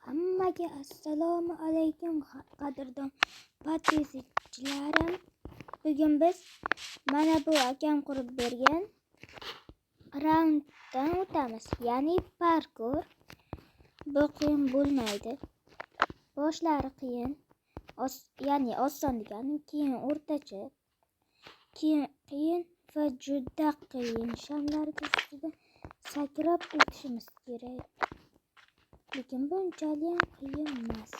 Hammaga assalomu alaykum qadrdon podpисчиklarim. Bugun biz mana bu akam qurib bergan raunddan o'tamiz. Ya'ni parkur. Bu qiyin bo'lmaydi. Boshlari qiyin, ya'ni oson deganim, keyin o'rtacha, keyin qiyin va juda qiyin. Shamlarga ustida sakrab o'tishimiz kerak. Lekin bunchalik ham qiyin emas.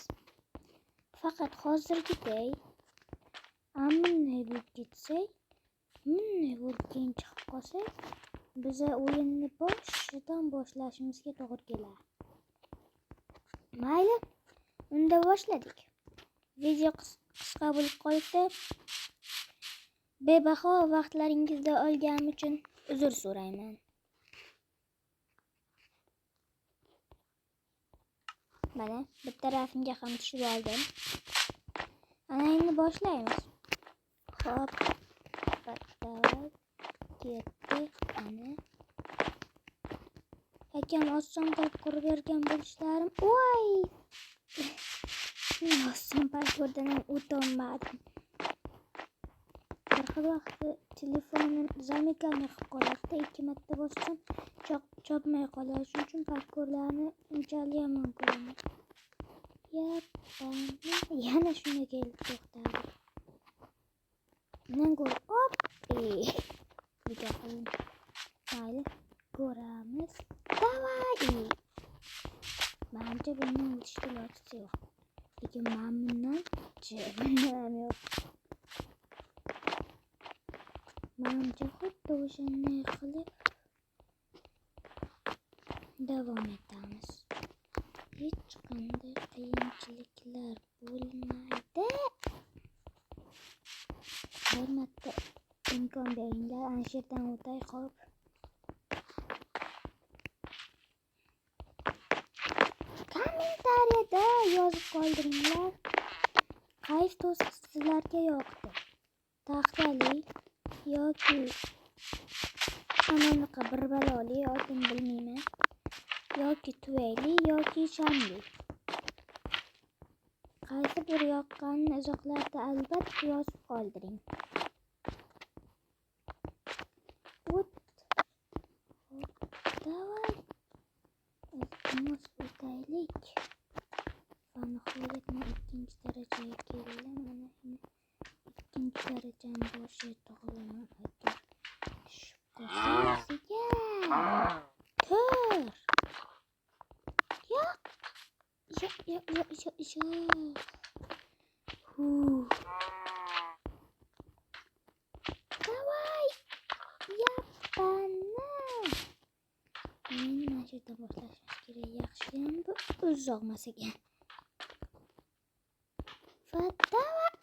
Faqat hozirgiday bunday bo'lib ketsak, bunday bo'lib keyin chiqib qolsak, biza o'yinni boshidan boshlashimizga to'g'ri keladi. Mayli, unda boshladik. Video qisqa bo'lib qolsa, bebaho vaqtlaringizni olganim uchun uzr so'rayman. Mana bitta rasmga ham tushib oldim. Ana endi boshlaymiz. Hop, bitta ketdi. Ana akam oson qilib qurib bergan bo'lishlarim. Voy! Men oson parkurdan ham o'tolmadim. Bir xil vaqtda telefonim zamikani qilib qoladi. 2 marta bossam chopmay qoladi. Shuning uchun parkurlarni unchalik yomon ko'raman. Yana shunga kelib to'xtadi. Nega hop! Juda qiyin. Mayli, ko'ramiz. Davay! Menimcha bundan o'tishga ilojisi yo'q. Lekin men bundan jibinam yo'q. Menimcha xuddi o'shanday qilib davom etamiz. Hech qanday qiyinchiliklar bo'lmaydi. Bir marta imkon beringlar, ana shu yerdan o'tay qolib. Kommentariyada yozib qoldiringlar. Qaysi to'siq sizlarga yoqdi? Taxtali yoki anaqa bir baloli, yoki bilmayman. Yoki tuvayli yoki shamli. Qaysi bir yoqqanini izohlarda albatta yozib qoldiring. Davay. Iltimos o'taylik. Va nihoyat men 2-chi darajaga keldim. Mana endi 2-chi darajani boshida olaman. Agar tushib qolsam tur. Yo'q. Davay. Yapana. Endi mana shu yerda boshlashimiz kerak. Yaxshiyam bu uzoqmas ekan. Va davay.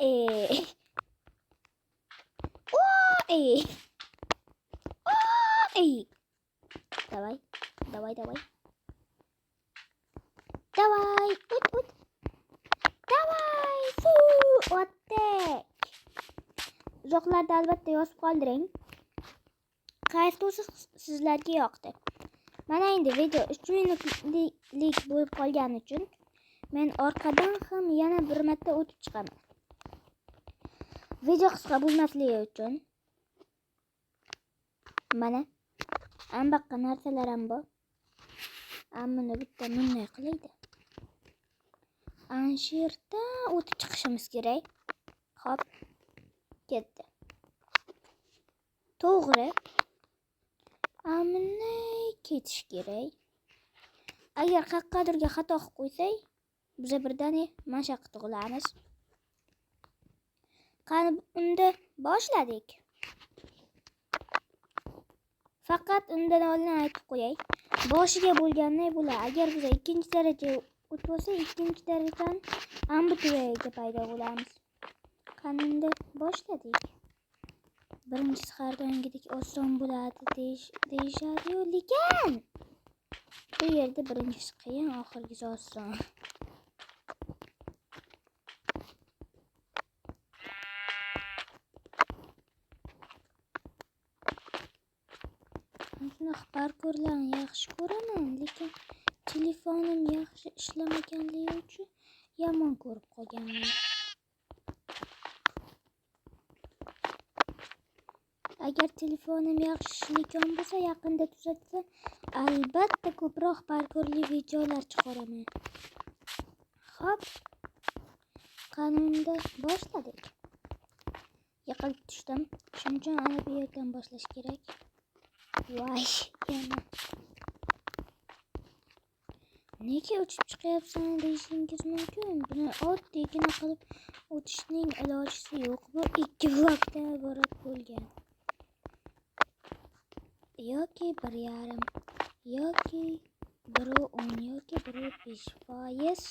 Davay. Davay, o't. Davay, o'tdik. Uzoqlarda albatta yozib qoldiring. Qaysi to'siq sizlarga yoqdi? Mana endi video 3 minutlik bo'lib qolgani uchun men orqadan ham yana bir marta o'tib chiqaman. Video qisqa bo'lmasligi uchun. Mana ambaqa narsalar ham bor. Buni bitta bunday qilaydi. Ana shu yerda o'tib chiqishimiz kerak. Hop, ketdi. To'g'ri. Bunday ketish kerak. Agar qaqqadirga xato qilib qo'ysak, biz birdaniga mashaqqat qilamiz. Qani unda boshladik. Faqat undan oldin aytib qo'yay. Boshiga bo'lganday bo'ladi. Agar biz 2-chi darajaga o'tib olsak, 2-chi darajadan ambituriyaga paydo bo'lamiz. Qani unda boshladik. Birinchisi har doimgidek oson bo'ladi deyishadi-yu, lekin bu yerda birinchisi qiyin, oxirgisi oson. Shunaqa parkurlarni yaxshi ko'raman, lekin telefonim yaxshi ishlamaganligi uchun yomon ko'rib qolganman. Agar telefonim yaxshi ishlagan bo'lsa, yaqinda tuzatsa, albatta ko'proq parkurli videolar chiqaraman. Xo'p, qanunda boshladik. Yiqilib tushdim. Shuning uchun ana bu yerdan boshlash kerak. Voy, yana. Nega uchib chiqyapsan deyishingiz mumkin. Buni oddiygina qilib o'tishning ilojisi yo'q. Bu 2 blokdan iborat bo'lgan. Yoki 1,5, yoki 1,10, yoki 1,5%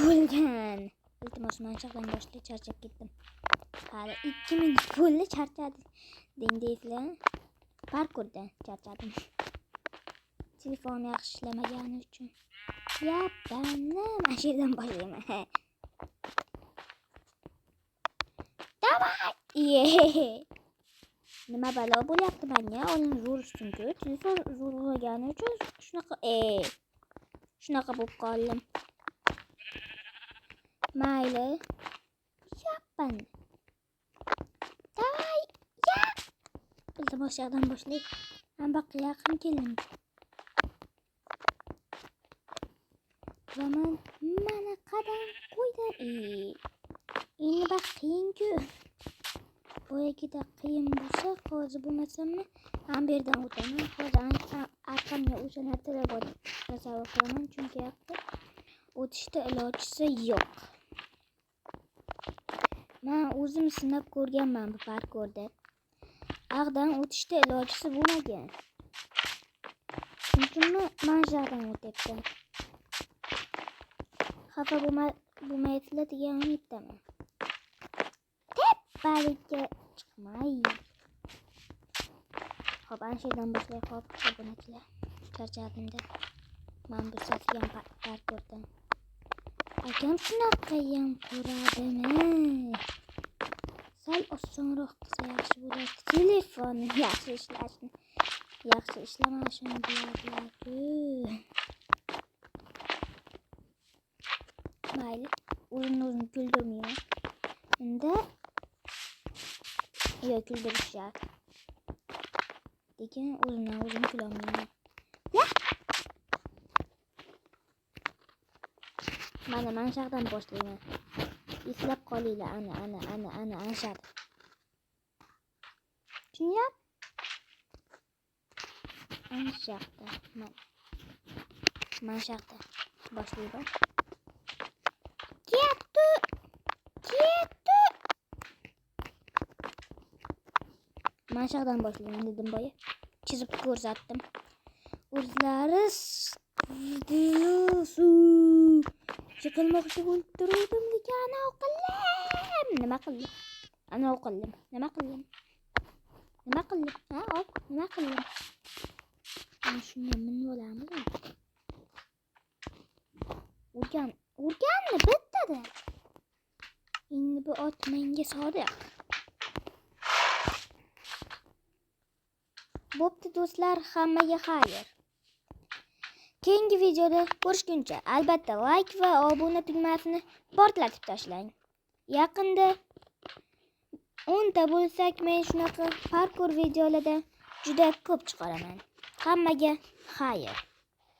bo'lgan. Iltimos, manchaqdan boshlab charchab ketdim. Hali 2 minut bo'ldi, charchadim. Deysizlar. Parkurdan charchadim. Telefon yaxshi ishlamagani uchun. Yapamni mana shu yerdan boshlayman. Davay! Nima balo bo'lyapti menga? Oling zo'r ustunku. Telefon zo'rlagani uchun shunaqa bo'lib qoldim. Mayli. Yapan. Davay! Ya! Iltimos yerdan boshlaylik. Men baqqa yaqin keldim. Va mana qadam qo'ydim. Endi baq qiyin-ku. Boyagida qiyin bo'lsa, hozir bo'lmasammi, ham bu yerdan o'taman. Hozir arqamga o'sha narsalar bor. Tasavvur qilaman, chunki o'tishda ilojisi yo'q. Men o'zim sinab ko'rganman bu parkurda. Ag'dan o'tishda ilojisi bo'lmagan. Chunki men jardan o'tyapman. Xafa bo'lmaysizlar degan umiddaman. Teppalikka chiqmay. Xo'p, ana shu yerdan boshlay. Xo'p, obunachilar. Charchadim-da. Men bu safgan parkurdan. Akam shunaqa ham ko'radimi? Sal osonroq qilsa yaxshi bo'lardi. Telefonim yaxshi ishlamashini biladilar-ku. Mayli, o'zim kuldirmayman. Unda kuldirishar. Lekin o'zim kulolmayman. Mana manshaqdan boshlayman. Eslab qolinglar, ana shart. Tushunyap? Manshaqdan. Manshaqdan boshlayman. Ketdi. Manshaqdan boshlayman dedim boya. Chizib ko'rsatdim. O'zlari chiqilmoqchi bo'lib turdim lekin ana o'qildim. Nima qildim? Ana o'qildim. Nima qildim? Ha, nima qildim? Ana shunga minib olamizmi? Urganni bittada. Endi bu ot menga sodiq. Bo'pti do'stlar, hammaga xayr. Keyingi videoda ko'rishguncha albatta like va obuna tugmasini portlatib tashlang. Yaqinda 10 ta bo'lsak, men shunaqa parkur videolarda juda ko'p chiqaraman. Hammaga xayr.